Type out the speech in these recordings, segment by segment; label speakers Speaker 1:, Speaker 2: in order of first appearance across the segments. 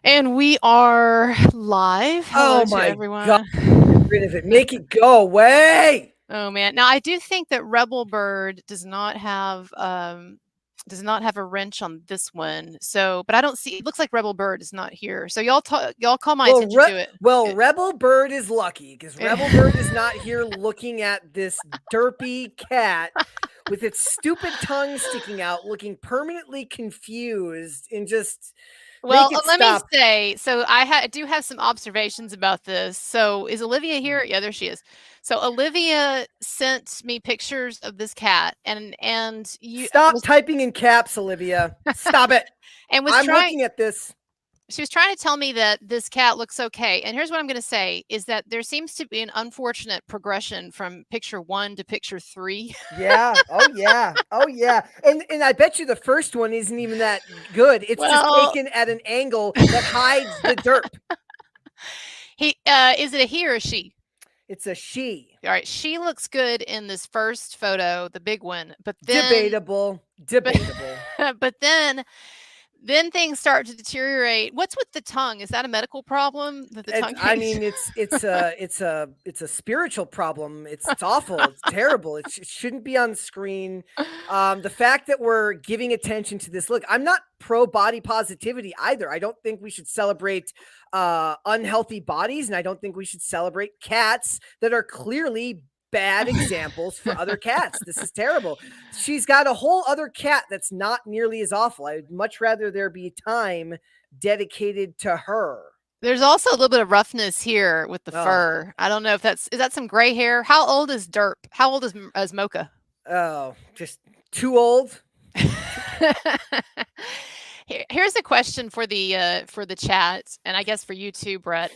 Speaker 1: And we are live. Hello
Speaker 2: Oh
Speaker 1: to
Speaker 2: my god,
Speaker 1: everyone.
Speaker 2: get rid of it. Make it go away.
Speaker 1: Oh man. Now I do think that Rebel Bird does not have a wrench on this one. So, but I don't see, it looks like Rebel Bird is not here. So y'all call my
Speaker 2: Well,
Speaker 1: attention to it. It-
Speaker 2: Rebel Bird is lucky because Rebel Bird is not here looking at this derpy cat with its stupid tongue sticking out, looking permanently confused, and just make
Speaker 1: Well,
Speaker 2: it
Speaker 1: let me
Speaker 2: stop.
Speaker 1: say, so I do have some observations about this. So, is Olivia here? Yeah, there she is. So, Olivia sent me pictures of this cat, and you
Speaker 2: Stop
Speaker 1: was
Speaker 2: typing in caps, Olivia. Stop it.
Speaker 1: and was
Speaker 2: I'm
Speaker 1: trying.
Speaker 2: looking at this.
Speaker 1: She was trying to tell me that this cat looks okay. And here's what I'm going to say is that there seems to be an unfortunate progression from picture 1 to picture 3.
Speaker 2: Yeah. Oh yeah. Oh yeah. And I bet you the first one isn't even that good. It's just
Speaker 1: Well,
Speaker 2: taken at an angle that hides the derp.
Speaker 1: he is it a he or a she?
Speaker 2: It's a she.
Speaker 1: All right, she looks good in this first photo, the big one,
Speaker 2: Debatable.
Speaker 1: but
Speaker 2: Debatable.
Speaker 1: but then things start to deteriorate. What's with the tongue? Is that a medical problem that the tongue
Speaker 2: I
Speaker 1: hangs?
Speaker 2: mean, it's a spiritual problem. It's awful. It's terrible. It shouldn't be on screen. The fact that we're giving attention to this. Look, I'm not pro body positivity either. I don't think we should celebrate unhealthy bodies, and I don't think we should celebrate cats that are clearly bad examples for other cats. This is terrible. She's got a whole other cat that's not nearly as awful. I'd much rather there be time dedicated to her.
Speaker 1: There's also a little bit of roughness here with the
Speaker 2: Oh,
Speaker 1: fur. I don't know if is that some gray hair? How old is Derp? How old is Mocha?
Speaker 2: oh, just too old.
Speaker 1: Here's a question for the chat, and I guess for you too, Brett.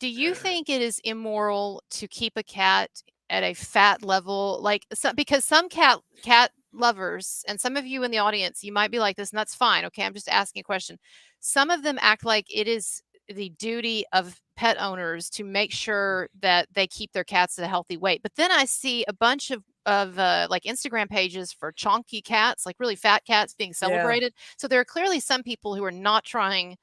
Speaker 1: Do you think it is immoral to keep a cat at a fat level, like because some cat lovers and some of you in the audience, you might be like this, and that's fine. Okay, I'm just asking a question. Some of them act like it is the duty of pet owners to make sure that they keep their cats at a healthy weight. But then I see a bunch of like Instagram pages for chonky cats, like really fat cats being
Speaker 2: Yeah.
Speaker 1: celebrated. So there are clearly some people who are not trying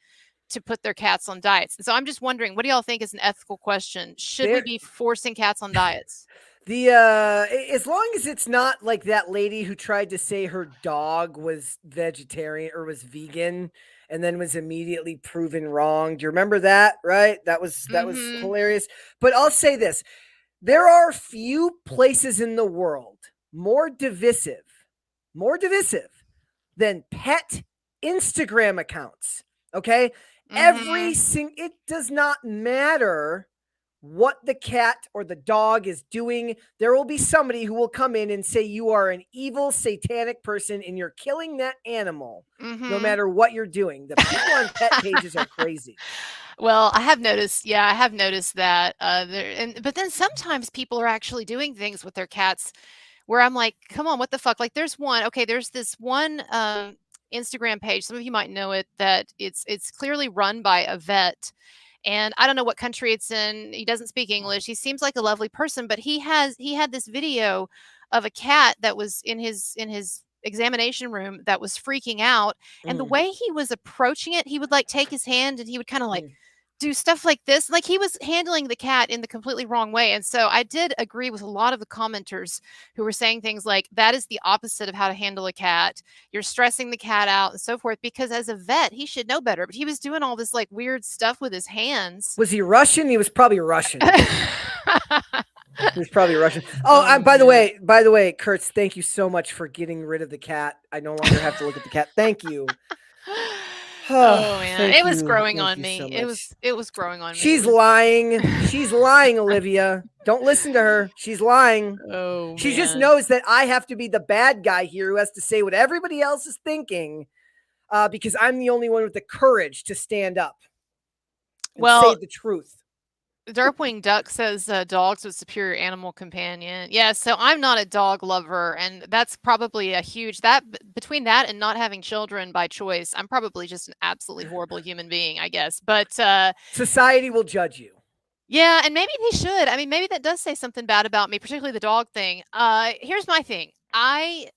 Speaker 1: to put their cats on diets. And so I'm just wondering, what do y'all think is an ethical question? Should we
Speaker 2: There
Speaker 1: be forcing cats on diets?
Speaker 2: the as long as it's not like that lady who tried to say her dog was vegetarian or was vegan and then was immediately proven wrong. Do you remember that? Right? That was
Speaker 1: Mhm.
Speaker 2: hilarious. But I'll say this. There are few places in the world more divisive than pet Instagram accounts. Okay?
Speaker 1: Mhm.
Speaker 2: It does not matter what the cat or the dog is doing. There will be somebody who will come in and say you are an evil satanic person and you're killing that animal no
Speaker 1: Mhm.
Speaker 2: matter what you're doing. The people on pet pages are crazy.
Speaker 1: Well, I have noticed, yeah, I have noticed that there and but then sometimes people are actually doing things with their cats where I'm like, "Come on, what the fuck?" Like, there's this one, Instagram page, some of you might know it, that it's clearly run by a vet, and I don't know what country it's in, he doesn't speak English, he seems like a lovely person, but he had this video of a cat that was in his examination room that was freaking out, and the
Speaker 2: Mm,
Speaker 1: way he was approaching it, he would, like, take his hand and he would kinda, like,
Speaker 2: mm.
Speaker 1: do stuff like this. Like he was handling the cat in the completely wrong way. And so I did agree with a lot of the commenters who were saying things like, that is the opposite of how to handle a cat. You're stressing the cat out and so forth. Because as a vet, he should know better. But he was doing all this like weird stuff with his hands.
Speaker 2: Was he Russian? He was probably Russian. He was probably Russian. Oh,
Speaker 1: Oh man.
Speaker 2: by the way, Kurtz, thank you so much for getting rid of the cat. I no longer have to look at the cat. Thank you. Oh,
Speaker 1: Oh man.
Speaker 2: thank
Speaker 1: It was
Speaker 2: you.
Speaker 1: growing
Speaker 2: Thank
Speaker 1: on
Speaker 2: you so
Speaker 1: me.
Speaker 2: much.
Speaker 1: It was growing on me. It
Speaker 2: She's
Speaker 1: was
Speaker 2: lying. She's lying, Olivia. Don't listen to her. She's lying.
Speaker 1: Oh
Speaker 2: She just
Speaker 1: man.
Speaker 2: knows that I have to be the bad guy here who has to say what everybody else is thinking because I'm the only one with the courage to stand up and say
Speaker 1: Well,
Speaker 2: the truth.
Speaker 1: Darkwing Duck says dogs with superior animal companion. Yeah, so I'm not a dog lover, and that's probably a huge between that and not having children by choice. I'm probably just an absolutely horrible human being, I guess. But
Speaker 2: Society will judge you.
Speaker 1: yeah, and maybe they should. I mean, maybe that does say something bad about me, particularly the dog thing. Here's my thing. I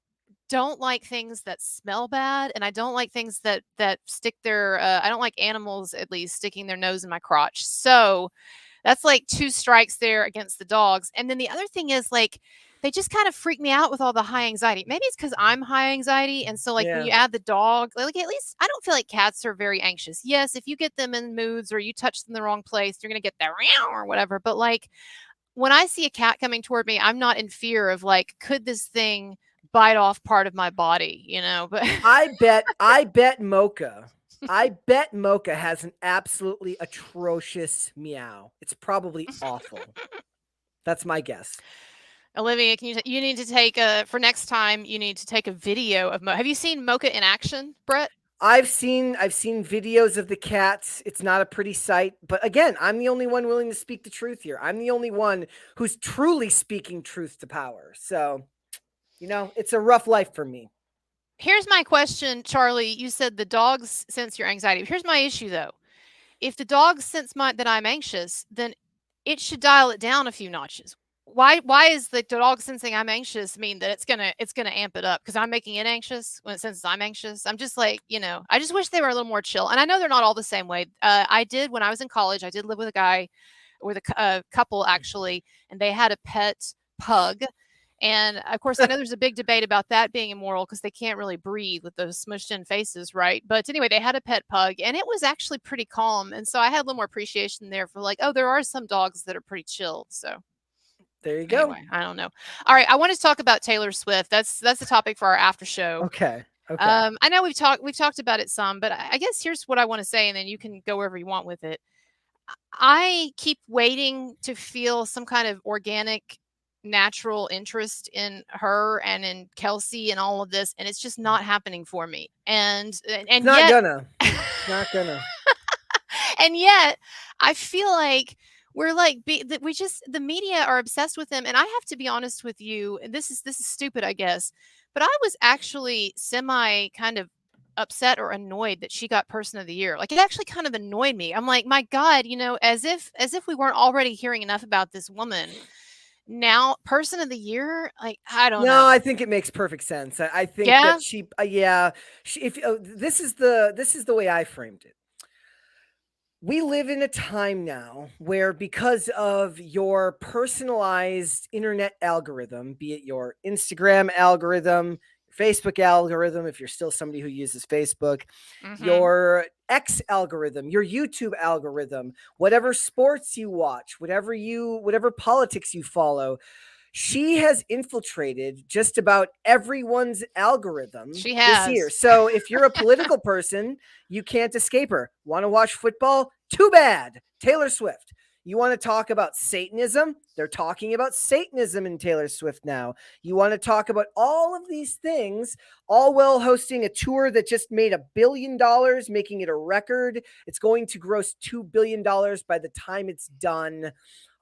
Speaker 1: don't like things that smell bad, and I don't like things that stick their I don't like animals at least sticking their nose in my crotch. So that's like 2 strikes there against the dogs. And then the other thing is, like, they just kind of freak me out with all the high anxiety. Maybe it's because 'cause I'm high anxiety, and so, like, when
Speaker 2: Yeah.
Speaker 1: you add the dog, like, at least I don't feel like cats are very anxious. Yes, if you get them in moods or you touch them in the wrong place, you're gonna get that "meow" or whatever, but, like, when I see a cat coming toward me, I'm not in fear of, like, could this thing bite off part of my body, you know? But
Speaker 2: I bet Mocha has an absolutely atrocious meow. It's probably awful. That's my guess.
Speaker 1: Olivia, you need to take a for next time, you need to take a video of Have you seen Mocha in action, Brett?
Speaker 2: I've seen videos of the cats. It's not a pretty sight, but again, I'm the only one willing to speak the truth here. I'm the only one who's truly speaking truth to power. So, it's a rough life for me.
Speaker 1: Here's my question, Charlie. You said the dogs sense your anxiety. Here's my issue though. If the dogs sense that I'm anxious, then it should dial it down a few notches. Why is the dog sensing I'm anxious mean that it's gonna amp it up because I'm making it anxious when it senses I'm anxious? I'm just like, I just wish they were a little more chill. And I know they're not all the same way. I did when I was in college. I did live with a guy, with a couple actually, and they had a pet pug. And of course, I know there's a big debate about that being immoral because they can't really breathe with those smushed in faces, right? But anyway, they had a pet pug and it was actually pretty calm. And so I had a little more appreciation there for, like, oh, there are some dogs that are pretty chill. So
Speaker 2: There you go.
Speaker 1: anyway, I don't know. All right, I want to talk about Taylor Swift. That's the topic for our after show.
Speaker 2: Okay. Okay.
Speaker 1: I know we've talked about it some, but I guess here's what I want to say, and then you can go wherever you want with it. I keep waiting to feel some kind of organic, natural interest in her and in Kelsey and all of this, and it's just not happening for me. And
Speaker 2: It's not
Speaker 1: yet,
Speaker 2: gonna. It's not gonna.
Speaker 1: and yet, I feel like we're like that we just the media are obsessed with them. And I have to be honest with you, and this is stupid, I guess, but I was actually semi kind of upset or annoyed that she got person of the year. Like, it actually kind of annoyed me. I'm like, my God, as if we weren't already hearing enough about this woman. Now, person of the year, like, I don't
Speaker 2: No,
Speaker 1: know.
Speaker 2: I think it makes perfect sense. I think
Speaker 1: Yeah.
Speaker 2: that yeah, if this is the way I framed it. We live in a time now where, because of your personalized internet algorithm, be it your Instagram algorithm, Facebook algorithm, if you're still somebody who uses Facebook,
Speaker 1: Mhm.
Speaker 2: your X algorithm, your YouTube algorithm, whatever sports you watch, whatever politics you follow, she has infiltrated just about everyone's algorithm
Speaker 1: She
Speaker 2: this year.
Speaker 1: has.
Speaker 2: So if you're a political person, you can't escape her. Want to watch football? Too bad. Taylor Swift. You want to talk about Satanism? They're talking about Satanism in Taylor Swift now. You want to talk about all of these things, all while hosting a tour that just made $1 billion, making it a record. It's going to gross $2 billion by the time it's done.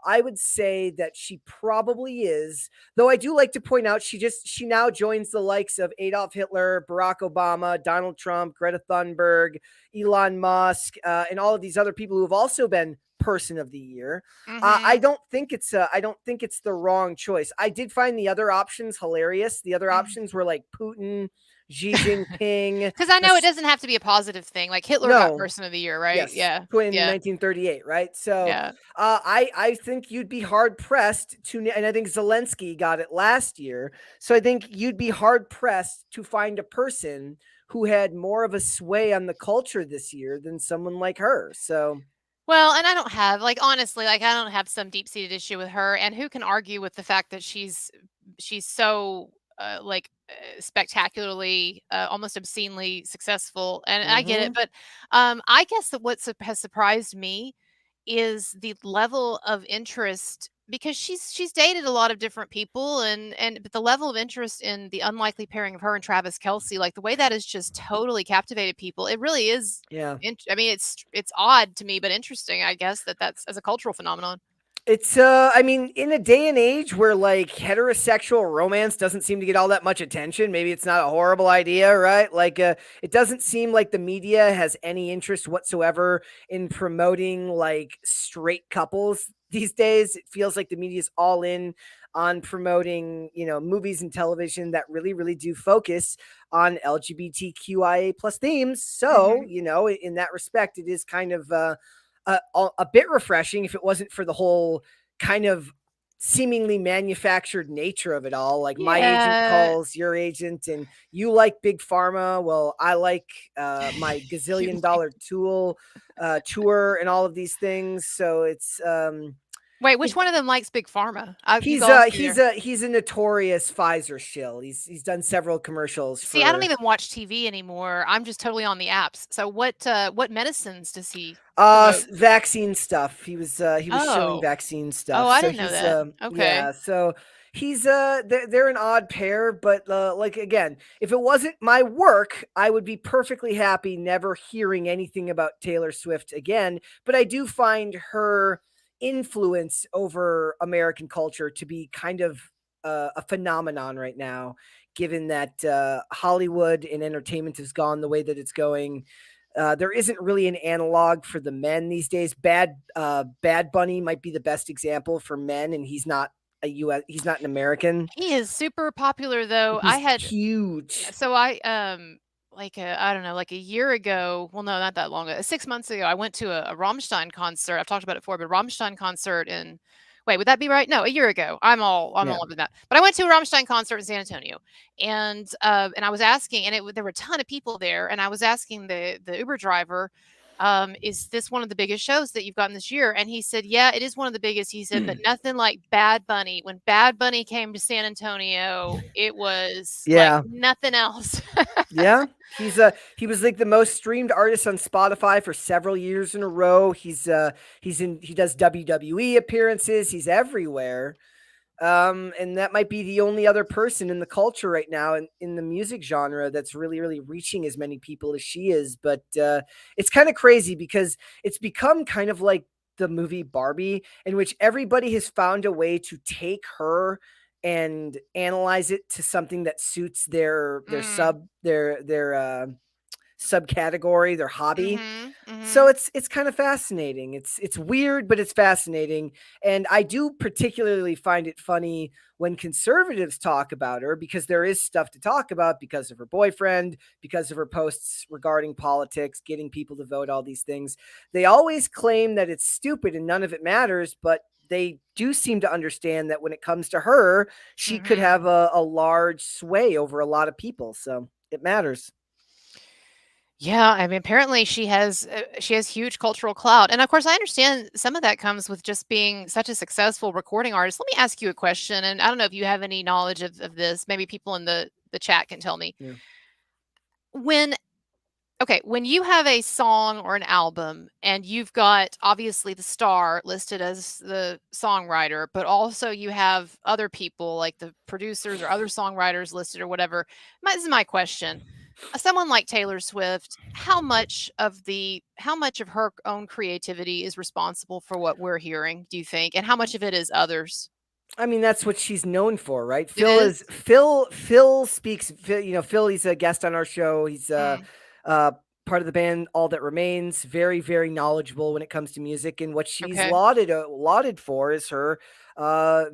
Speaker 2: I would say that she probably is, though I do like to point out she now joins the likes of Adolf Hitler, Barack Obama, Donald Trump, Greta Thunberg, Elon Musk, and all of these other people who have also been person of the year. I
Speaker 1: Mhm.
Speaker 2: don't think it's the wrong choice. I did find the other options hilarious. The other
Speaker 1: Mhm.
Speaker 2: options were like Putin, Xi Jinping.
Speaker 1: 'Cause I know it doesn't have to be a positive thing. Like, Hitler got
Speaker 2: No,
Speaker 1: person of the year, right?
Speaker 2: yes,
Speaker 1: Yeah.
Speaker 2: in
Speaker 1: Yeah.
Speaker 2: 1938, right? So,
Speaker 1: Yeah.
Speaker 2: I think you'd be hard pressed and I think Zelensky got it last year. So I think you'd be hard pressed to find a person who had more of a sway on the culture this year than someone like her. So
Speaker 1: Well, and I don't have, like, honestly, like, I don't have some deep-seated issue with her, and who can argue with the fact that she's so, spectacularly, almost obscenely successful, and I get it,
Speaker 2: mhm.
Speaker 1: but, I guess that has surprised me is the level of interest because she's dated a lot of different people, and but the level of interest in the unlikely pairing of her and Travis Kelce, like, the way that has just totally captivated people, it really is
Speaker 2: Yeah.
Speaker 1: I mean, it's odd to me, but interesting, I guess, that's as a cultural phenomenon.
Speaker 2: It's I mean, in a day and age where like heterosexual romance doesn't seem to get all that much attention, maybe it's not a horrible idea, right? Like it doesn't seem like the media has any interest whatsoever in promoting like straight couples these days. It feels like the media's all in on promoting, movies and television that really, really do focus on LGBTQIA plus themes. So,
Speaker 1: Mhm.
Speaker 2: in that respect, it is kind of a bit refreshing if it wasn't for the whole kind of seemingly manufactured nature of it all. Like my agent
Speaker 1: Yeah.
Speaker 2: calls your agent, and you like big pharma. Well, I like my
Speaker 1: You
Speaker 2: gazillion
Speaker 1: like
Speaker 2: dollar tour and all of these things. So it's
Speaker 1: Wait, which
Speaker 2: it,
Speaker 1: one of them likes Big Pharma? You
Speaker 2: he's
Speaker 1: lost
Speaker 2: a
Speaker 1: me
Speaker 2: he's
Speaker 1: there.
Speaker 2: a he's a notorious Pfizer shill. He's done several commercials
Speaker 1: See, I don't
Speaker 2: for
Speaker 1: even watch TV anymore. I'm just totally on the apps. So what medicines does he promote?
Speaker 2: vaccine stuff. He was shilling
Speaker 1: Oh.
Speaker 2: vaccine
Speaker 1: Oh,
Speaker 2: stuff.
Speaker 1: I
Speaker 2: So
Speaker 1: didn't know
Speaker 2: he's
Speaker 1: that. Okay.
Speaker 2: yeah, so he's they're an odd pair, but like again, if it wasn't my work, I would be perfectly happy never hearing anything about Taylor Swift again, but I do find her influence over American culture to be kind of a phenomenon right now, given that Hollywood and entertainment has gone the way that it's going. There isn't really an analog for the men these days. Bad Bunny might be the best example for men, and he's not an American.
Speaker 1: He is super popular though. I
Speaker 2: He's
Speaker 1: had
Speaker 2: huge.
Speaker 1: so I like I don't know, like a year ago. Well, no, not that long ago. 6 months ago, I went to a Rammstein concert. I've talked about it before, but Rammstein concert in wait, would that be right? No, a year ago. I'm all
Speaker 2: Yeah.
Speaker 1: over that. But I went to a Rammstein concert in San Antonio, and I was asking, and there were a ton of people there, and I was asking the Uber driver. Is this one of the biggest shows that you've gotten this year? And he said, yeah, it is one of the biggest. He said, but nothing like Bad Bunny. When Bad Bunny came to San Antonio, it was like
Speaker 2: Yeah.
Speaker 1: nothing else.
Speaker 2: Yeah. He was like the most streamed artist on Spotify for several years in a row. He does WWE appearances. He's everywhere. And that might be the only other person in the culture right now in the music genre that's really, really reaching as many people as she is. But it's kind of crazy because it's become kind of like the movie Barbie, in which everybody has found a way to take her and analyze it to something that suits
Speaker 1: Mm.
Speaker 2: their subcategory, their hobby.
Speaker 1: Mhm,
Speaker 2: So
Speaker 1: mhm,
Speaker 2: it's kind of fascinating. It's weird, but it's fascinating. And I do particularly find it funny when conservatives talk about her, because there is stuff to talk about because of her boyfriend, because of her posts regarding politics, getting people to vote, all these things. They always claim that it's stupid and none of it matters, but they do seem to understand that when it comes to her, she could
Speaker 1: mhm.
Speaker 2: have a large sway over a lot of people. So it matters.
Speaker 1: Yeah, I mean, apparently she has huge cultural clout, and of course, I understand some of that comes with just being such a successful recording artist. Let me ask you a question, and I don't know if you have any knowledge of this. Maybe people in the chat can tell me.
Speaker 2: Yeah.
Speaker 1: When Okay, when you have a song or an album and you've got obviously the star listed as the songwriter, but also you have other people like the producers or other songwriters listed or whatever. This is my question. Someone like Taylor Swift, how much of her own creativity is responsible for what we're hearing, do you think? And how much of it is others?
Speaker 2: I mean, that's what she's known for, right?
Speaker 1: It is?
Speaker 2: Phil speaks. Phil. He's a guest on our show. He's
Speaker 1: Mm,
Speaker 2: uh, part of the band All That Remains. Very, very knowledgeable when it comes to music. And what she's
Speaker 1: okay.
Speaker 2: lauded for is her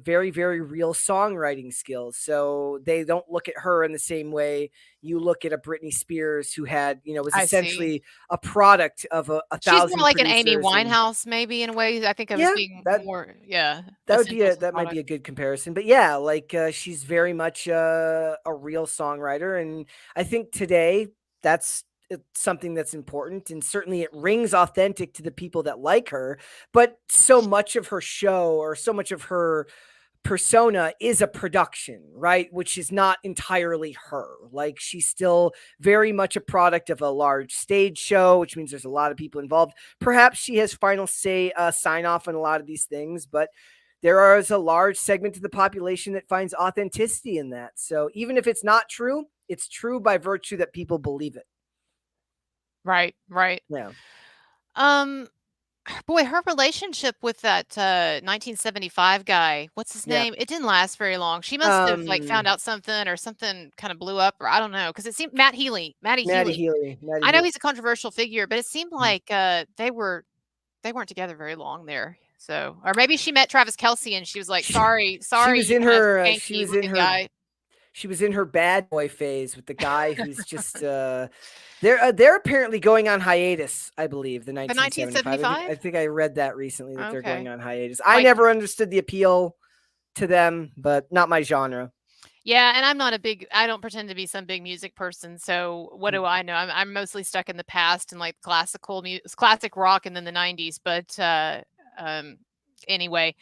Speaker 2: very, very real songwriting skills. So they don't look at her in the same way you look at a Britney Spears, who was
Speaker 1: I see.
Speaker 2: essentially a product of a
Speaker 1: She's more
Speaker 2: thousand
Speaker 1: like an Amy
Speaker 2: producers. And
Speaker 1: Winehouse maybe in a way. I think I was
Speaker 2: yeah,
Speaker 1: being
Speaker 2: that
Speaker 1: more, yeah, essential to the
Speaker 2: that might be
Speaker 1: product.
Speaker 2: a good comparison. But yeah, like she's very much a real songwriter, and I think today that's something that's important, and certainly it rings authentic to the people that like her. But so much of her show, or so much of her persona, is a production, right? Which is not entirely her. Like she's still very much a product of a large stage show, which means there's a lot of people involved. Perhaps she has final say, sign off on a lot of these things, but there is a large segment of the population that finds authenticity in that. So even if it's not true, it's true by virtue that people believe it.
Speaker 1: Right, right.
Speaker 2: Yeah.
Speaker 1: Um, boy, her relationship with that, 1975 guy, what's his
Speaker 2: Yeah.
Speaker 1: name? It didn't last very long. She must have, like, found
Speaker 2: Um,
Speaker 1: out something or something kinda blew up, or I don't know, because it seemed Matty
Speaker 2: Maddie
Speaker 1: Healy.
Speaker 2: Healy. Maddie
Speaker 1: I know
Speaker 2: Healy.
Speaker 1: he's a controversial figure, but it seemed like, they weren't together very long there. So, or maybe she met Travis Kelce and she was like,
Speaker 2: She,
Speaker 1: sorry,
Speaker 2: she
Speaker 1: sorry,
Speaker 2: was
Speaker 1: you
Speaker 2: in
Speaker 1: kind of
Speaker 2: her she
Speaker 1: skanky
Speaker 2: was in
Speaker 1: looking
Speaker 2: her
Speaker 1: guy.
Speaker 2: she was in her bad boy phase with the guy who's just they're apparently going on hiatus, I believe, the
Speaker 1: The
Speaker 2: 1975. I think
Speaker 1: 1975?
Speaker 2: I think I read that recently that they're going
Speaker 1: Okay.
Speaker 2: on hiatus. I
Speaker 1: Like,
Speaker 2: never understood the appeal to them, but not my genre.
Speaker 1: yeah, and I don't pretend to be some big music person, so what do I know? I'm mostly stuck in the past and like classic rock and then the 90s, but um anyway,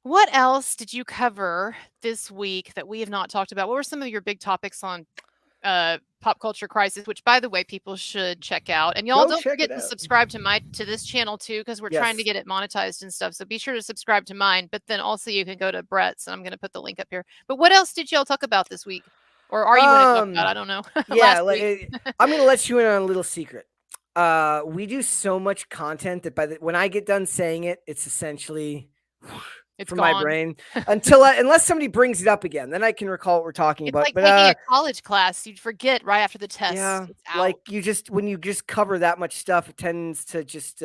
Speaker 1: what else did you cover this week that we have not talked about? What were some of your big topics on Pop Culture Crisis, which by the way, people should check out. And y'all
Speaker 2: Go
Speaker 1: don't
Speaker 2: check
Speaker 1: forget
Speaker 2: it
Speaker 1: to
Speaker 2: out.
Speaker 1: subscribe to this channel too, because we're trying to
Speaker 2: Yes.
Speaker 1: get it monetized and stuff. So be sure to subscribe to mine. But then also you can go to Brett's, and I'm going to put the link up here. But what else did y'all talk about this week? Or are you going to talk about? I don't know.
Speaker 2: Yeah,
Speaker 1: Last week.
Speaker 2: I'm gonna let you in on a little secret. We do so much content that when I get done saying it, it's essentially
Speaker 1: It's
Speaker 2: from my
Speaker 1: gone.
Speaker 2: brain unless somebody brings it up again, then I can recall what we're talking
Speaker 1: It's
Speaker 2: about.
Speaker 1: like
Speaker 2: But
Speaker 1: taking a college class. You'd forget right after the test.
Speaker 2: yeah,
Speaker 1: It's out.
Speaker 2: like when you just cover that much stuff, it tends to just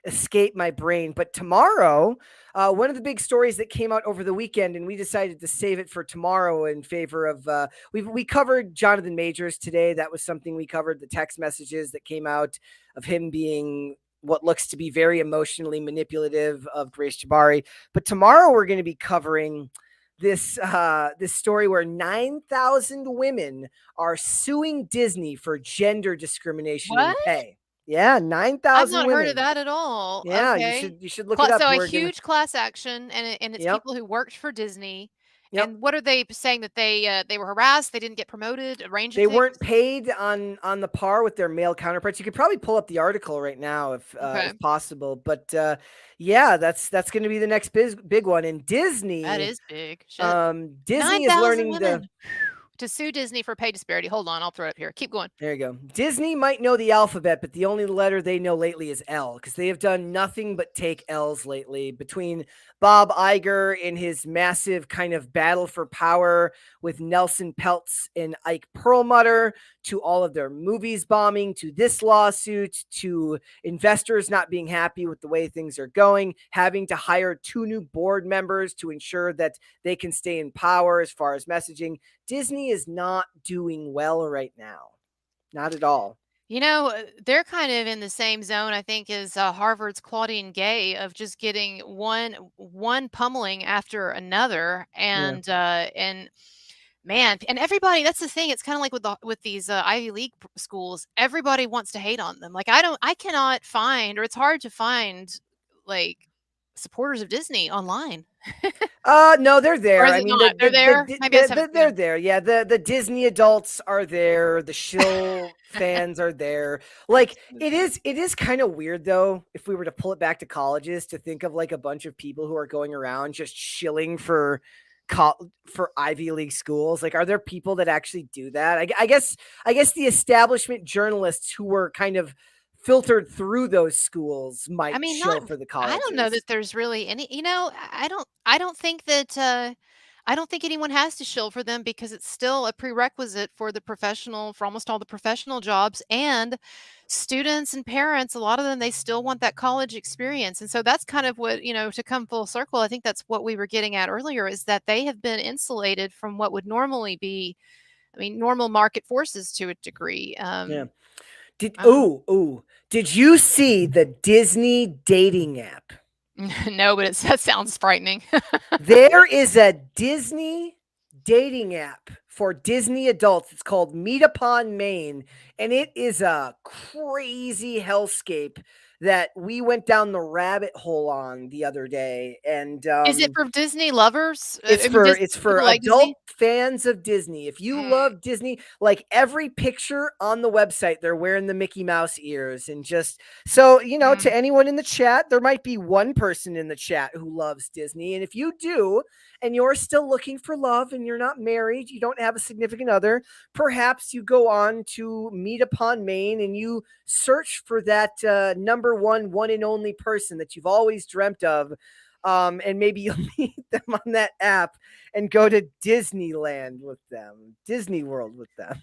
Speaker 2: escape my brain. But tomorrow, one of the big stories that came out over the weekend, and we decided to save it for tomorrow in favor of we covered Jonathan Majors today. That was something we covered, the text messages that came out of him being what looks to be very emotionally manipulative of Grace Jabari. But tomorrow we're going to be covering this story where 9,000 women are suing Disney for gender discrimination in
Speaker 1: What?
Speaker 2: pay. Yeah,
Speaker 1: I've
Speaker 2: 9,000
Speaker 1: not heard of
Speaker 2: women.
Speaker 1: that at all.
Speaker 2: Yeah,
Speaker 1: Okay.
Speaker 2: you should look it up.
Speaker 1: So a
Speaker 2: We're gonna.
Speaker 1: huge class action, and it's
Speaker 2: Yep,
Speaker 1: people who worked for Disney.
Speaker 2: yep.
Speaker 1: And what are they saying that they were harassed? They didn't get promoted. A range of
Speaker 2: They
Speaker 1: things.
Speaker 2: weren't paid on the par with their male counterparts. You could probably pull up the article right now
Speaker 1: Okay,
Speaker 2: if possible. But yeah, that's going to be the next big one. And
Speaker 1: that is big. Shit,
Speaker 2: Disney
Speaker 1: nine
Speaker 2: is
Speaker 1: thousand
Speaker 2: learning the.
Speaker 1: women to sue Disney for pay disparity. Hold on, I'll throw it up here. Keep going.
Speaker 2: There you go. Disney might know the alphabet, but the only letter they know lately is L because they have done nothing but take L's lately. Between Bob Iger in his massive kind of battle for power with Nelson Peltz and Ike Perlmutter, to all of their movies bombing, to this lawsuit, to investors not being happy with the way things are going, having to hire 2 new board members to ensure that they can stay in power as far as messaging. Disney is not doing well right now. Not at all.
Speaker 1: You know, they're kind of in the same zone, I think, as Harvard's Claudine Gay of just getting one pummeling after another,
Speaker 2: Yeah.
Speaker 1: and man, and everybody. That's the thing. It's kind of like with these Ivy League schools. Everybody wants to hate on them. Like I cannot find, or it's hard to find, like supporters of Disney online.
Speaker 2: No, they're
Speaker 1: Or
Speaker 2: there.
Speaker 1: is
Speaker 2: I
Speaker 1: it
Speaker 2: mean,
Speaker 1: not? They're there. Maybe I just haven't seen
Speaker 2: they're
Speaker 1: them.
Speaker 2: there. Yeah, the Disney adults are there. The shill fans are there. Like it is kind of weird though. If we were to pull it back to colleges, to think of like a bunch of people who are going around just shilling for Ivy League schools. Like, are there people that actually do that? I guess the establishment journalists who were kind of filtered through those schools
Speaker 1: I
Speaker 2: might
Speaker 1: mean, not
Speaker 2: shill for the
Speaker 1: I don't know
Speaker 2: colleges.
Speaker 1: that there's really any, I don't think that I don't think anyone has to shill for them because it's still a prerequisite for for almost all the professional jobs, and students and parents, a lot of them, they still want that college experience. And so that's kind of what, to come full circle, I think that's what we were getting at earlier, is that they have been insulated from what would normally be, I mean, normal market forces to a degree.
Speaker 2: Yeah.
Speaker 1: I don't know.
Speaker 2: Did you see the Disney dating app?
Speaker 1: No, but that sounds frightening.
Speaker 2: There is a Disney dating app for Disney adults. It's called Meet Upon Maine, and it is a crazy hellscape that we went down the rabbit hole on the other day. And
Speaker 1: Is it for Disney lovers? I mean,
Speaker 2: it's for
Speaker 1: people like
Speaker 2: adult
Speaker 1: Disney?
Speaker 2: fans of Disney. If you
Speaker 1: Mm,
Speaker 2: love Disney, like every picture on the website, they're wearing the Mickey Mouse ears. And just so,
Speaker 1: mm.
Speaker 2: to anyone in the chat, there might be one person in the chat who loves Disney. And if you do, and you're still looking for love and you're not married, you don't have a significant other, perhaps you go on to Meet Upon Maine and you search for that number one and only person that you've always dreamt of. And maybe you'll meet them on that app and go to Disneyland with them, Disney World with them.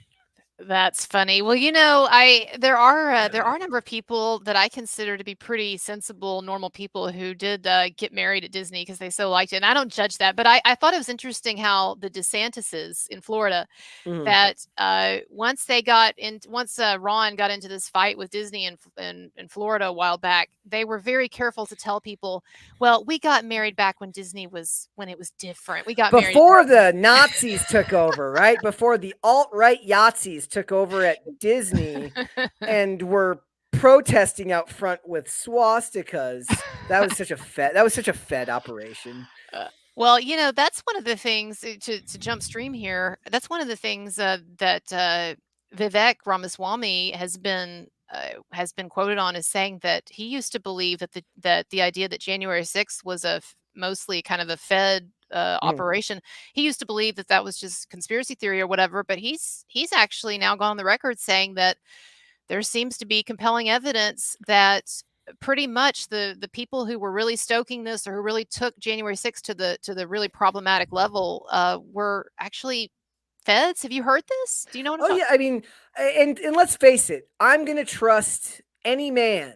Speaker 1: That's funny. Well, there are a number of people that I consider to be pretty sensible, normal people who did get married at Disney because they so liked it. And I don't judge that, but I thought it was interesting how the DeSantises in Florida
Speaker 2: Mhm.
Speaker 1: that once Ron got into this fight with Disney in Florida a while back, they were very careful to tell people, well, we got married back when it was different. We got married
Speaker 2: Before
Speaker 1: back.
Speaker 2: the Nazis took over, right? Before the alt-right Yahtzees took over at Disney and were protesting out front with swastikas. That was such a Fed operation.
Speaker 1: Well, that's one of the things to jump stream here. That's one of the things that Vivek Ramaswamy has been quoted on as saying that he used to believe that the idea that January 6th was mostly kind of a Fed
Speaker 2: Mhm.
Speaker 1: operation. He used to believe that that was just conspiracy theory or whatever. But he's actually now gone on the record saying that there seems to be compelling evidence that pretty much the people who were really stoking this or who really took January 6th to the really problematic level were actually feds. Have you heard this? Do you know what I'm
Speaker 2: Oh
Speaker 1: talking?
Speaker 2: yeah, I mean, and let's face it, I'm gonna trust any man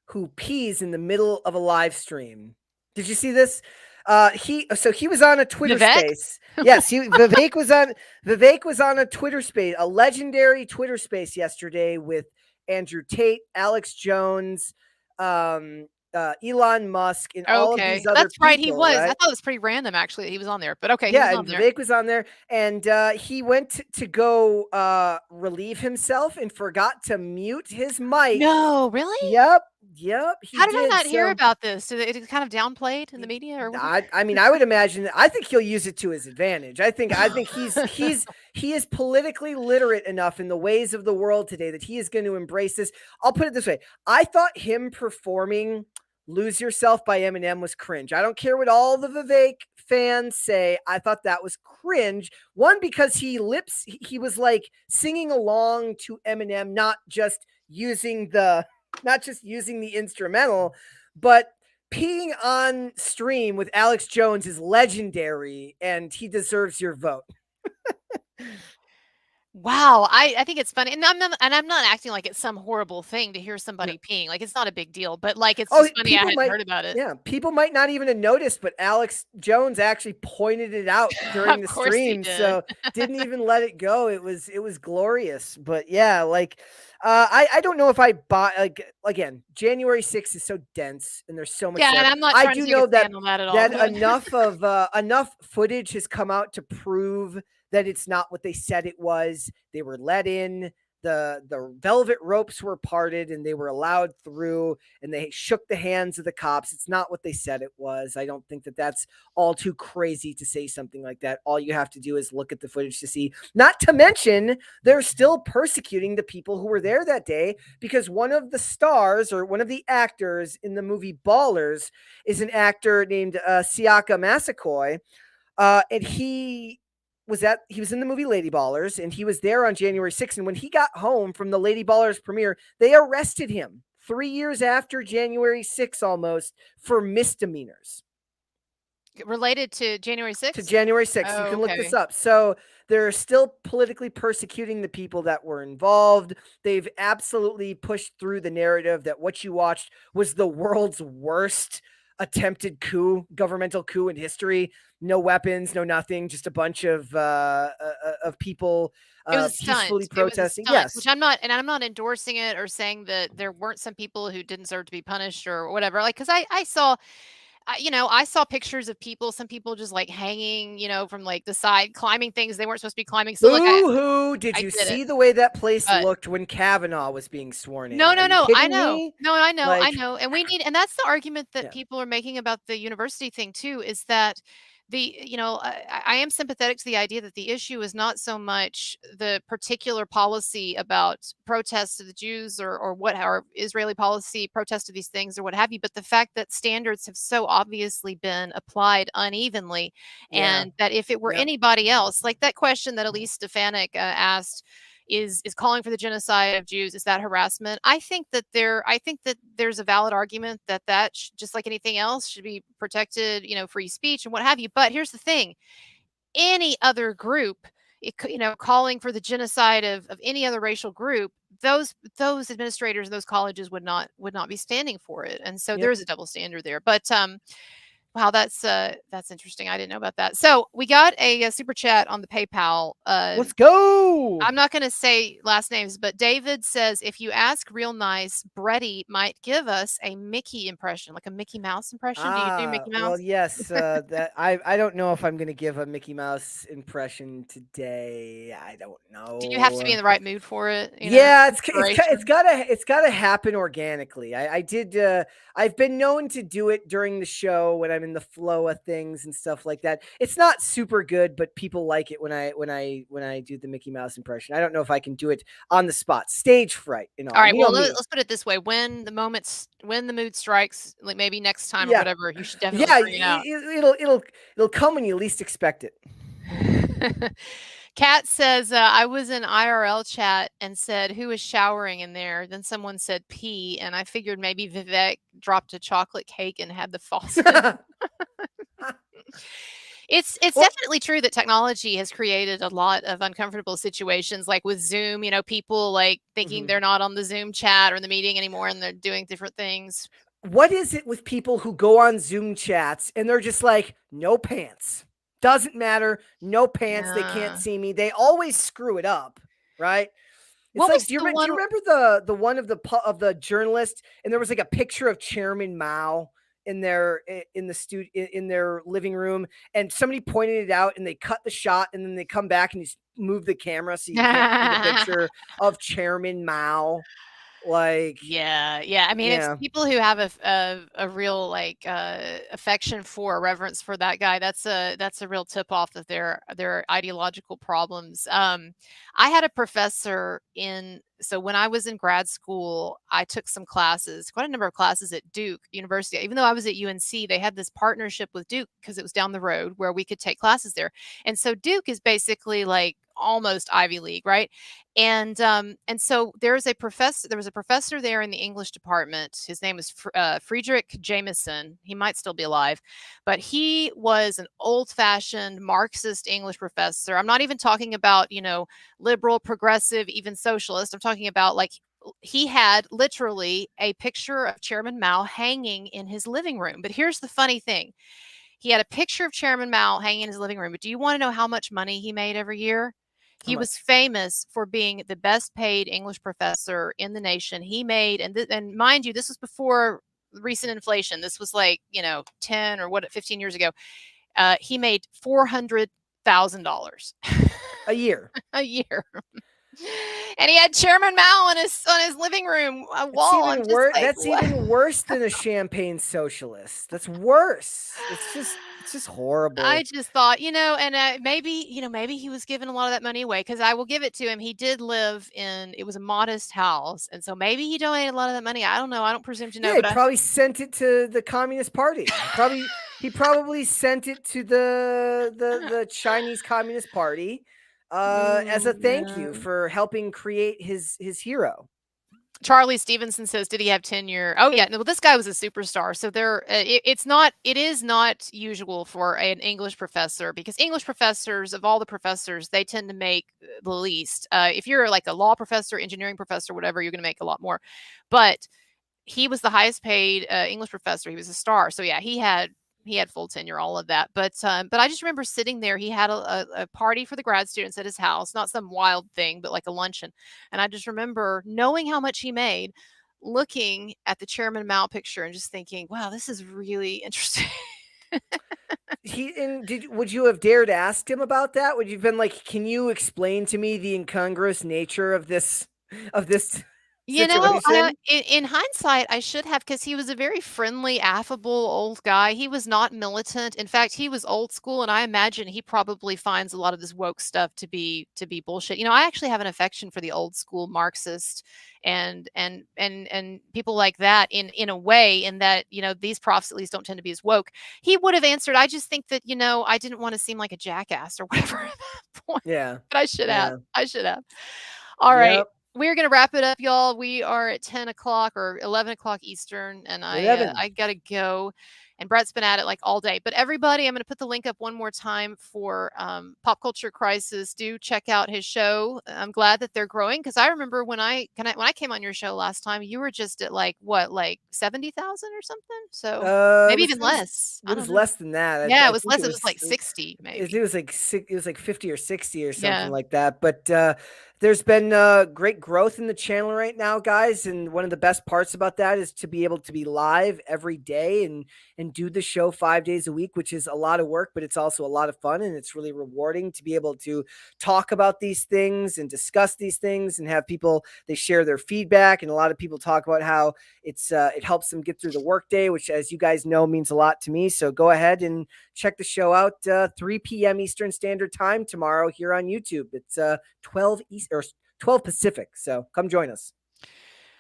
Speaker 2: who pees in the middle of a live stream. Did you see this? He was on a Twitter
Speaker 1: Vivek?
Speaker 2: space. Yes, Vivek was on a Twitter space, a legendary Twitter space yesterday with Andrew Tate, Alex Jones, Elon Musk, and all of
Speaker 1: Okay,
Speaker 2: these other
Speaker 1: that's right. He
Speaker 2: people,
Speaker 1: was. I
Speaker 2: right?
Speaker 1: thought it was pretty random actually that he was on there, but okay, he was
Speaker 2: Yeah,
Speaker 1: on
Speaker 2: and
Speaker 1: there.
Speaker 2: Vivek was on there, and he went to go relieve himself and forgot to mute his mic.
Speaker 1: No, really?
Speaker 2: Yep, yep, he
Speaker 1: How did I
Speaker 2: did.
Speaker 1: not hear
Speaker 2: So
Speaker 1: about this? Did it kind of downplayed in the media or what?
Speaker 2: I mean, I would imagine. I think he'll use it to his advantage. I think he is politically literate enough in the ways of the world today that he is going to embrace this. I'll put it this way: I thought him performing "Lose Yourself" by Eminem was cringe. I don't care what all the Vivek fans say. I thought that was cringe. One, because he was like singing along to Eminem, not just using the instrumental, but peeing on stream with Alex Jones is legendary, and he deserves your vote.
Speaker 1: Wow, I think it's funny, and I'm not acting like it's some horrible thing to hear somebody peeing, like, it's not a big deal, but, like, it's
Speaker 2: Oh,
Speaker 1: just funny I hadn't heard about it.
Speaker 2: people might not even have noticed, but Alex Jones actually pointed it out during
Speaker 1: Of
Speaker 2: the
Speaker 1: course he
Speaker 2: stream,
Speaker 1: did.
Speaker 2: so didn't even let it go. It was glorious. But yeah, like I don't know if I buy, like, again, January 6th is so dense and there's so much
Speaker 1: Yeah, and
Speaker 2: there.
Speaker 1: I'm not
Speaker 2: I
Speaker 1: trying to
Speaker 2: do
Speaker 1: take a
Speaker 2: know
Speaker 1: stand on that at all,
Speaker 2: that
Speaker 1: but
Speaker 2: enough footage has come out to prove that it's not what they said it was. They were let in, the velvet ropes were parted and they were allowed through, and they shook the hands of the cops. It's not what they said it was. I don't think that that's all too crazy to say something like that. All you have to do is look at the footage to see. Not to mention, they're still persecuting the people who were there that day, because one of the stars, or one of the actors in the movie Ballers, is an actor named Siaka Massakoy, and he was in the movie Lady Ballers, and he was there on January 6th. And when he got home from the Lady Ballers premiere, they arrested him 3 years after January 6th, almost, for misdemeanors
Speaker 1: related to January
Speaker 2: to
Speaker 1: 6th?
Speaker 2: January 6th. You
Speaker 1: Oh,
Speaker 2: can look this
Speaker 1: okay.
Speaker 2: up. So they're still politically persecuting the people that were involved. They've absolutely pushed through the narrative that what you watched was the world's worst attempted governmental coup in history. No weapons, no nothing, just a bunch of people
Speaker 1: It was a
Speaker 2: peacefully
Speaker 1: stunt. It was a
Speaker 2: protesting.
Speaker 1: stunt, which
Speaker 2: Yes.
Speaker 1: I'm not endorsing it or saying that there weren't some people who didn't deserve to be punished or whatever, like, 'cause I saw I saw pictures of people, some people just, like, hanging, from, like, the side, climbing things they weren't supposed to be climbing, so, look,
Speaker 2: Boo hoo. Did
Speaker 1: I
Speaker 2: you
Speaker 1: get it,
Speaker 2: see the way that place
Speaker 1: but
Speaker 2: looked when Kavanaugh was being sworn in?
Speaker 1: no,
Speaker 2: Are
Speaker 1: no,
Speaker 2: you
Speaker 1: no, I
Speaker 2: kidding
Speaker 1: know.
Speaker 2: me?
Speaker 1: No, I
Speaker 2: Like,
Speaker 1: know, and that's the argument that
Speaker 2: yeah,
Speaker 1: people are making about the university thing too, is that I am sympathetic to the idea that the issue is not so much the particular policy about protests of the Jews or what or Israeli policy, protest of these things or what have you, but the fact that standards have so obviously been applied unevenly,
Speaker 2: yeah,
Speaker 1: and that if it were
Speaker 2: yeah.
Speaker 1: anybody else, like that question that Elise Stefanik asked, is calling for the genocide of Jews, is that harassment? I think that there's a valid argument that just like anything else should be protected, free speech and what have you. But here's the thing: any other group calling for the genocide of any other racial group, those administrators, those colleges would not be standing for it, and so
Speaker 2: Yep.
Speaker 1: there's a double standard there. But wow, that's interesting. I didn't know about that. So we got a super chat on the PayPal.
Speaker 2: Let's go.
Speaker 1: I'm not going to say last names, but David says if you ask real nice, Bretty might give us a Mickey impression, like a Mickey Mouse impression. Do you do Mickey
Speaker 2: Well,
Speaker 1: Mouse?
Speaker 2: yes. That I don't know if I'm gonna give a Mickey Mouse impression today. I don't
Speaker 1: Do you have to be
Speaker 2: know.
Speaker 1: in the right mood for it?
Speaker 2: Yeah, it's
Speaker 1: Inspiration.
Speaker 2: gotta happen organically. I did. I've been known to do it during the show when I'm in the flow of things and stuff like that. It's not super good, but people like it when I do the Mickey Mouse impression. I don't know if I can do it on the spot. Stage fright and all.
Speaker 1: All
Speaker 2: And
Speaker 1: right.
Speaker 2: you know
Speaker 1: Well,
Speaker 2: me.
Speaker 1: let's put it this way: when the mood strikes, like maybe next time or
Speaker 2: Yeah,
Speaker 1: whatever, you should definitely
Speaker 2: yeah.
Speaker 1: bring it out.
Speaker 2: It'll come when you least expect it.
Speaker 1: Kat says, I was in IRL chat and said, who is showering in there? Then someone said pee, and I figured maybe Vivek dropped a chocolate cake and had the faucet. It's
Speaker 2: Well,
Speaker 1: definitely true that technology has created a lot of uncomfortable situations, like with Zoom, people like thinking
Speaker 2: mhm.
Speaker 1: they're not on the Zoom chat or the meeting anymore and they're doing different things.
Speaker 2: What is it with people who go on Zoom chats and they're just like, no pants? Doesn't matter. No pants. They can't
Speaker 1: Yeah.
Speaker 2: see me. They always screw it up, right? It's
Speaker 1: What
Speaker 2: like,
Speaker 1: was the
Speaker 2: do
Speaker 1: one?
Speaker 2: you remember the one of the journalist, and there was like a picture of Chairman Mao in their living room, and somebody pointed it out, and they cut the shot, and then they come back and just move the camera so you can't see the picture of Chairman Mao. Like,
Speaker 1: Yeah. I mean, it's
Speaker 2: yeah,
Speaker 1: people who have a real, like, affection for, reverence for that guy. That's a real tip off of their ideological problems. I had a professor so when I was in grad school, I took some classes, quite a number of classes at Duke University. Even though I was at UNC, they had this partnership with Duke because it was down the road where we could take classes there. And so Duke is basically like almost Ivy League, right? And so there was a professor there in the English department. His name was Friedrich Jameson. He might still be alive, but he was an old-fashioned Marxist English professor. I'm not even talking about, liberal, progressive, even socialist. I'm talking about, like, he had literally a picture of Chairman Mao hanging in his living room. But here's the funny thing. He had a picture of Chairman Mao hanging in his living room. But do you want to know how much money he made every year?
Speaker 2: how
Speaker 1: He was
Speaker 2: much?
Speaker 1: famous for being the best paid English professor in the nation. He made, and mind you, this was before recent inflation. This was like, 10 or 15 years ago. He made $400,000
Speaker 2: A year.
Speaker 1: a year. And he had Chairman Mao on his living room
Speaker 2: It's
Speaker 1: wall. I'm
Speaker 2: even
Speaker 1: just
Speaker 2: worse.
Speaker 1: like,
Speaker 2: That's
Speaker 1: what?
Speaker 2: even worse than a champagne socialist. That's worse. It's just
Speaker 1: I
Speaker 2: horrible.
Speaker 1: just thought, and maybe he was giving a lot of that money away because I will give it to him. He did live it was a modest house. And so maybe he donated a lot of that money. I don't know. I don't presume to know,
Speaker 2: Yeah, he
Speaker 1: but
Speaker 2: probably sent it to the Communist Party. He probably sent it to the Chinese Communist Party as a thank
Speaker 1: Yeah.
Speaker 2: you for helping create his hero.
Speaker 1: Charlie Stevenson says, "Did he have tenure?" Oh yeah, no, well, this guy was a superstar. So it is not usual for an English professor because English professors, of all the professors, they tend to make the least. If you're like a law professor, engineering professor, whatever, you're going to make a lot more. But he was the highest paid English professor. He was a star. So yeah, he had full tenure, all of that. But I just remember sitting there. He had a party for the grad students at his house, not some wild thing, but like a luncheon. And I just remember knowing how much he made, looking at the Chairman Mao picture and just thinking, wow, this is really interesting.
Speaker 2: Would you have dared ask him about that? Would you have been like, "Can you explain to me the incongruous nature of this situation?"
Speaker 1: In hindsight, I should have because he was a very friendly, affable old guy. He was not militant. In fact, he was old school, and I imagine he probably finds a lot of this woke stuff to be bullshit. I actually have an affection for the old school Marxist and people like that in a way, in that these profs at least don't tend to be as woke. He would have answered. I just think that I didn't want to seem like a jackass or whatever at that point,
Speaker 2: Yeah.
Speaker 1: but I should have.
Speaker 2: Yeah.
Speaker 1: I should have. All right.
Speaker 2: Yep.
Speaker 1: We're gonna wrap it up, y'all. We are at 10 o'clock or 11 o'clock Eastern, and I
Speaker 2: 11.
Speaker 1: I gotta go. and Brett's been at it like all day. But everybody, I'm going to put the link up one more time for Pop Culture Crisis. Do check out his show. I'm glad that they're growing, because I remember when I came on your show last time, you were just at like what, like 70,000 or something. So maybe even less. I
Speaker 2: It
Speaker 1: don't
Speaker 2: was
Speaker 1: know.
Speaker 2: less than that.
Speaker 1: Yeah,
Speaker 2: I
Speaker 1: it was
Speaker 2: think
Speaker 1: less. It was like 60,
Speaker 2: it
Speaker 1: maybe.
Speaker 2: was like it was like 50 or 60 or something
Speaker 1: Yeah.
Speaker 2: like that. But there's been great growth in the channel right now, guys. And one of the best parts about that is to be able to be live every day and do the show 5 days a week, which is a lot of work, but it's also a lot of fun, and it's really rewarding to be able to talk about these things and discuss these things and have people, they share their feedback, and a lot of people talk about how it helps them get through the workday, which, as you guys know, means a lot to me. So go ahead and check the show out 3 p.m. Eastern Standard Time tomorrow here on YouTube. It's 12 East or 12 Pacific. So come join us.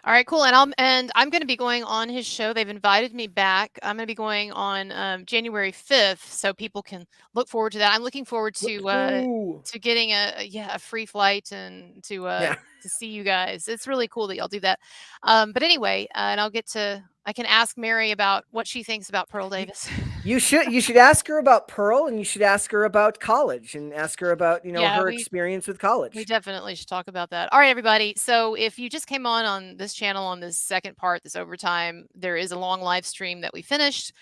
Speaker 1: All right, cool. And I'm going to be going on his show. They've invited me back. I'm going to be going on January 5th, so people can look forward to that. I'm looking forward to getting a free flight and
Speaker 2: Yeah.
Speaker 1: to see you guys. It's really cool that y'all do that. But anyway, and I can ask Mary about what she thinks about Pearl Davis.
Speaker 2: You should ask her about Pearl, and you should ask her about college, and ask her about
Speaker 1: Yeah,
Speaker 2: her experience with
Speaker 1: we
Speaker 2: college.
Speaker 1: definitely should talk about that. All right, everybody. So if you just came on this channel on this second part, this overtime, there is a long live stream that we finished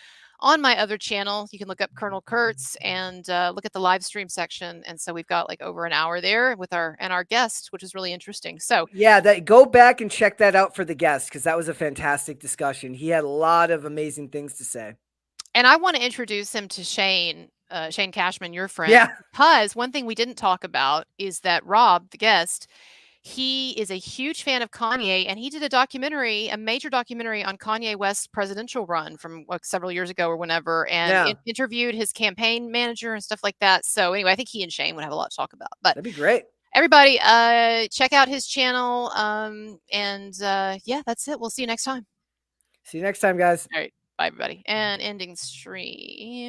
Speaker 1: on my other channel. You can look up Colonel Kurtz and look at the live stream section. And so we've got like over an hour there with our guest, which is really interesting. So
Speaker 2: Yeah, go back and check that out for the guest, because that was a fantastic discussion. He had a lot of amazing things to say.
Speaker 1: and I want to introduce him to Shane Cashman, your friend,
Speaker 2: Yeah.
Speaker 1: because one thing we didn't talk about is that Rob, the guest, he is a huge fan of Kanye, and he did a major documentary on Kanye West's presidential run from like several years ago or whenever, and
Speaker 2: Yeah.
Speaker 1: interviewed his campaign manager and stuff like that. So anyway, I think he and Shane would have a lot to talk about. But
Speaker 2: That'd be great.
Speaker 1: everybody, check out his channel. Yeah, that's it. We'll see you next time.
Speaker 2: See you next time, guys.
Speaker 1: All right. Bye, everybody. And ending stream.